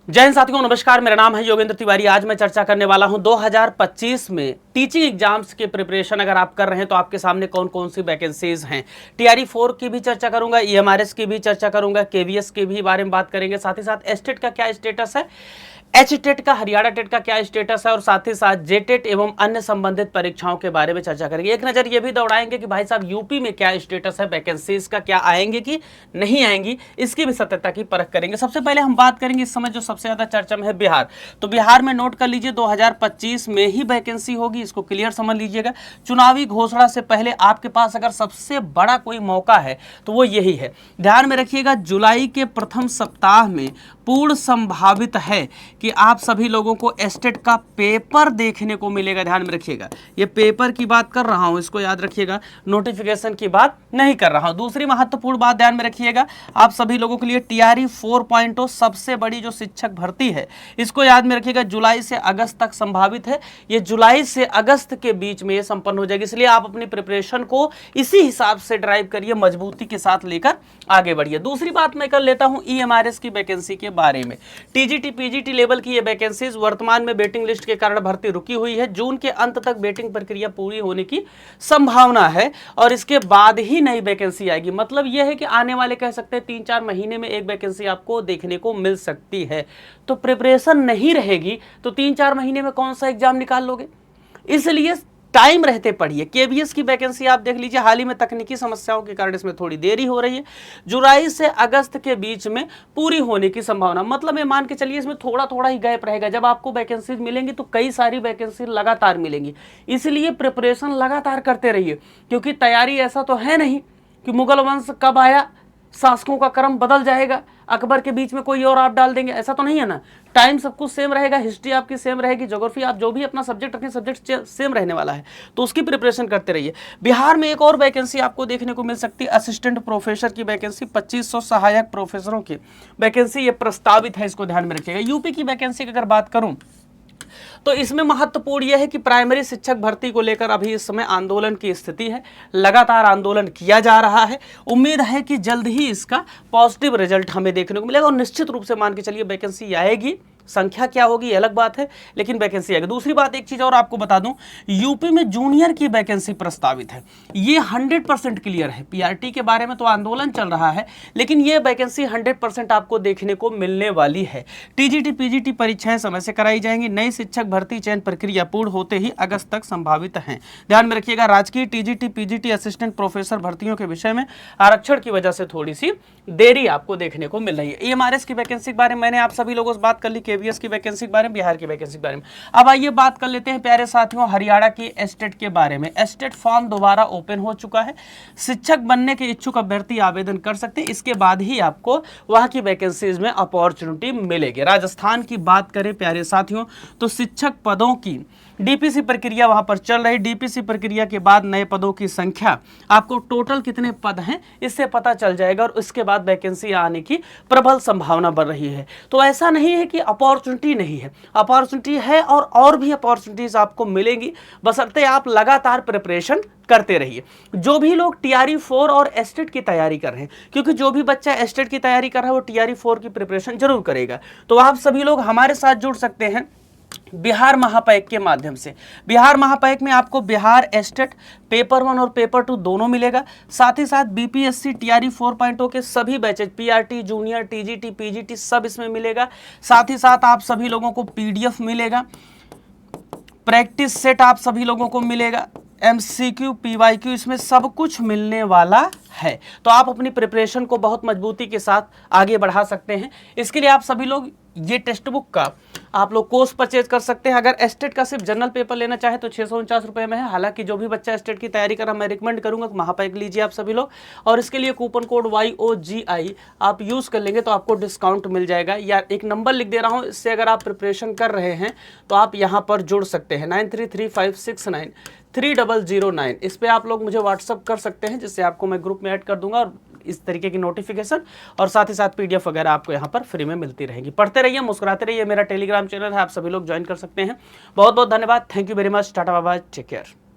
जय हिंद साथियों, नमस्कार। मेरा नाम है योगेंद्र तिवारी। आज मैं चर्चा करने वाला हूं 2025 में टीचिंग एग्जाम्स के प्रिपरेशन अगर आप कर रहे हैं तो आपके सामने कौन कौन सी वैकेंसीज हैं। टीआरई 4 की भी चर्चा करूंगा, ईएमआरएस की भी चर्चा करूंगा, केवीएस के भी बारे में बात करेंगे। साथ ही साथ एस्टेट का क्या स्टेटस है, एच टेट का, हरियाणा टेट का क्या स्टेटस है, और साथ ही साथ जेटेट एवं अन्य संबंधित परीक्षाओं के बारे में चर्चा करेंगे। एक नजर ये भी दौड़ाएंगे कि भाई साहब यूपी में क्या स्टेटस है, वैकेंसीज का क्या आएंगे कि नहीं आएंगी, इसकी भी सत्यता की परख करेंगे। सबसे पहले हम बात करेंगे इस समय जो सबसे ज्यादा चर्चा में है बिहार। तो बिहार में नोट कर लीजिए 2025 में ही वैकेंसी होगी, इसको क्लियर समझ लीजिएगा। चुनावी घोषणा से पहले आपके पास अगर सबसे बड़ा कोई मौका है तो वो यही है। ध्यान में रखिएगा, जुलाई के प्रथम सप्ताह में पूर्ण संभावित है कि आप सभी लोगों को एस्टेट का पेपर देखने को मिलेगा। ध्यान में रखिएगा, ये पेपर की बात कर रहा हूं, इसको याद रखिएगा, नोटिफिकेशन की बात नहीं कर रहा हूं। दूसरी महत्वपूर्ण बात ध्यान में रखिएगा, आप सभी लोगों के लिए टीआरई 4.0 सबसे बड़ी जो शिक्षक भर्ती है, इसको याद में रखिएगा, जुलाई से अगस्त तक संभावित है। ये जुलाई से अगस्त के बीच में ये संपन्न हो जाएगी, इसलिए आप अपनी प्रिपरेशन को इसी हिसाब से ड्राइव करिए, मजबूती के साथ लेकर आगे बढ़िए। दूसरी बात मैं कर लेता हूं ईएमआरएस की वैकेंसी के बारे में। टीजीटी पीजीटी लेवल की ये वैकेंसीज वर्तमान में वेटिंग लिस्ट के कारण भर्ती रुकी हुई है। जून के अंत तक वेटिंग प्रक्रिया पूरी होने की संभावना है और इसके बाद ही नई वैकेंसी आएगी। मतलब यह है कि आने वाले कह सकते हैं 3-4 महीने में एक वैकेंसी आपको देखने को मिल सकती है। तो प्रिपरेशन नहीं रहेगी तो 3-4 महीने में कौन सा एग्जाम निकाल लोगे, इसलिए टाइम रहते पढ़िए। केवीएस की वैकेंसी आप देख लीजिए, हाल ही में तकनीकी समस्याओं के कारण इसमें थोड़ी देरी हो रही है। जुलाई से अगस्त के बीच में पूरी होने की संभावना, मतलब ये मान के चलिए इसमें थोड़ा थोड़ा ही गैप रहेगा। जब आपको वैकेंसी मिलेंगी तो कई सारी वैकेंसी लगातार मिलेंगी, इसलिए प्रिपरेशन लगातार करते रहिए, क्योंकि तैयारी ऐसा तो है नहीं कि मुगल वंश कब आया, शासकों का क्रम बदल जाएगा, अकबर के बीच में कोई और आप डाल देंगे, ऐसा तो नहीं है ना। टाइम सब कुछ सेम रहेगा, हिस्ट्री आपकी सेम रहेगी, ज्योग्राफी आप जो भी अपना सब्जेक्ट रखें, सब्जेक्ट सेम रहने वाला है, तो उसकी प्रिपरेशन करते रहिए। बिहार में एक और वैकेंसी आपको देखने को मिल सकती है, असिस्टेंट प्रोफेसर की वैकेंसी, 2500 सहायक प्रोफेसरों की वैकेंसी ये प्रस्तावित है, इसको ध्यान में रखिएगा। यूपी की वैकेंसी की अगर बात करूं तो इसमें महत्वपूर्ण यह है कि प्राइमरी शिक्षक भर्ती को लेकर अभी इस समय आंदोलन की स्थिति है, लगातार आंदोलन किया जा रहा है। उम्मीद है कि जल्द ही इसका पॉजिटिव रिजल्ट हमें देखने को मिलेगा और निश्चित रूप से मान के चलिए वैकेंसी आएगी। संख्या क्या होगी अलग बात है, लेकिन वैकेंसी आएगी। दूसरी बात, एक चीज और आपको बता दूं, यूपी में जूनियर की वैकेंसी प्रस्तावित है, ये 100% क्लियर है। पीआरटी के बारे में तो आंदोलन चल रहा है, लेकिन ये वैकेंसी 100% आपको देखने को मिलने वाली है। टीजीटी पीजीटी परीक्षाएं समय से कराई जाएंगी। नई शिक्षक भर्ती चयन प्रक्रिया पूर्ण होते ही अगस्त तक संभावित है। ध्यान में रखिएगा, राजकीय टीजीटी पीजीटी असिस्टेंट प्रोफेसर भर्तियों के विषय में आरक्षण की वजह से थोड़ी सी देरी आपको देखने को मिल रही है। ईएमआरएस की वैकेंसी के बारे में मैंने आप सभी लोगों से बात कर ली, केवीएस की वैकेंसी के बारे में, बिहार की वैकेंसी के बारे में। अब आइए बात कर लेते हैं प्यारे साथियों हरियाणा की एस्टेट के बारे में। एस्टेट फॉर्म दोबारा ओपन हो चुका है, शिक्षक बनने के इच्छुक अभ्यर्थी आवेदन कर सकते हैं, इसके बाद ही आपको वहां की वैकेंसीज में अपॉर्चुनिटी मिलेगी। राजस्थान की बात करें प्यारे साथियों तो शिक्षक पदों की डीपीसी प्रक्रिया वहां पर चल रही। डीपीसी प्रक्रिया के बाद नए पदों की संख्या, आपको टोटल कितने पद हैं इससे पता चल जाएगा और उसके बाद वैकेंसी आने की प्रबल संभावना बढ़ रही है। तो ऐसा नहीं है कि अपॉर्चुनिटी नहीं है, अपॉर्चुनिटी है और भी अपॉर्चुनिटीज आपको मिलेंगी, बशर्ते आप लगातार प्रिपरेशन करते रहिए। जो भी लोग टीआरई 4 और एस्टेट की तैयारी कर रहे हैं, क्योंकि जो भी बच्चा एस्टेट की तैयारी कर रहा है वो टीआरई 4 की प्रिपरेशन जरूर करेगा, तो आप सभी लोग हमारे साथ जुड़ सकते हैं बिहार महापैक के माध्यम से। बिहार महापैक में आपको बिहार एस्टेट पेपर 1 और पेपर 2 दोनों मिलेगा। साथ ही साथ बीपीएससी टीआरई 4.0 के सभी batches, PRT junior TGT PGT सब इसमें मिलेगा। साथ ही साथ आप सभी लोगों को पीडीएफ मिलेगा, प्रैक्टिस सेट आप सभी लोगों को मिलेगा, एमसीक्यू पीवाईक्यू, इसमें सब कुछ मिलने वाला है। तो आप अपनी प्रिपरेशन को बहुत मजबूती के साथ आगे बढ़ा सकते हैं। इसके लिए आप सभी लोग ये टेक्स्ट बुक का आप लोग कोर्स परचेज कर सकते हैं। अगर एस्टेट का सिर्फ जनरल पेपर लेना चाहे तो 649 रुपये में है। हालांकि जो भी बच्चा एस्टेट की तैयारी कर रहा है मैं रिकमेंड करूंगा महापैक लीजिए आप सभी लोग, और इसके लिए कूपन कोड YOGI आप यूज़ कर लेंगे तो आपको डिस्काउंट मिल जाएगा। या एक नंबर लिख दे रहा हूँ, इससे अगर आप प्रिपरेशन कर रहे हैं तो आप यहाँ पर जुड़ सकते हैं, 9335693009। इस पर आप लोग मुझे व्हाट्सअप कर सकते हैं, जिससे आपको मैं ग्रुप में ऐड कर दूंगा और इस तरीके की नोटिफिकेशन और साथ ही साथ पीडीएफ वगैरह आपको यहाँ पर फ्री में मिलती रहेगी। पढ़ते रहिए, मुस्कुराते रहिए। मेरा टेलीग्राम चैनल है, आप सभी लोग ज्वाइन कर सकते हैं। बहुत बहुत धन्यवाद, thank you very much, tata bye bye, take care.